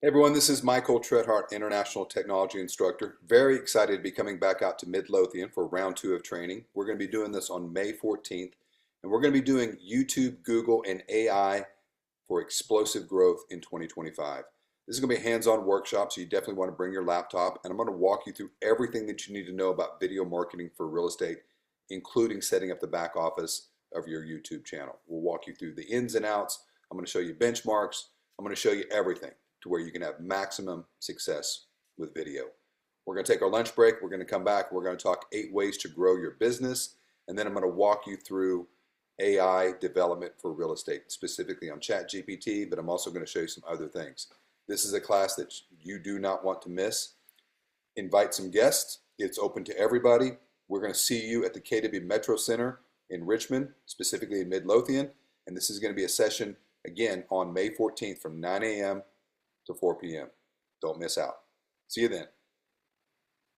Hey everyone, this is Michael Tritthart, International Technology Instructor. Very excited to be coming back out to Midlothian for round 2 of training. We're going to be doing this on May 14th, and we're going to be doing YouTube, Google, and AI for explosive growth in 2025. This is going to be a hands-on workshop, so you definitely want to bring your laptop, and I'm going to walk you through everything that you need to know about video marketing for real estate, including setting up the back office of your YouTube channel. We'll walk you through the ins and outs. I'm going to show you benchmarks. I'm going to show you everything to where you can have maximum success with video. We're going to take our lunch break. We're going to come back. We're going to talk 8 ways to grow your business. And then I'm going to walk you through AI development for real estate, specifically on ChatGPT, but I'm also going to show you some other things. This is a class that you do not want to miss. Invite some guests. It's open to everybody. We're going to see you at the KW Metro Center in Richmond, specifically in Midlothian. And this is going to be a session, again, on May 14th from 9 a.m. to 4 p.m. Don't miss out. See you then.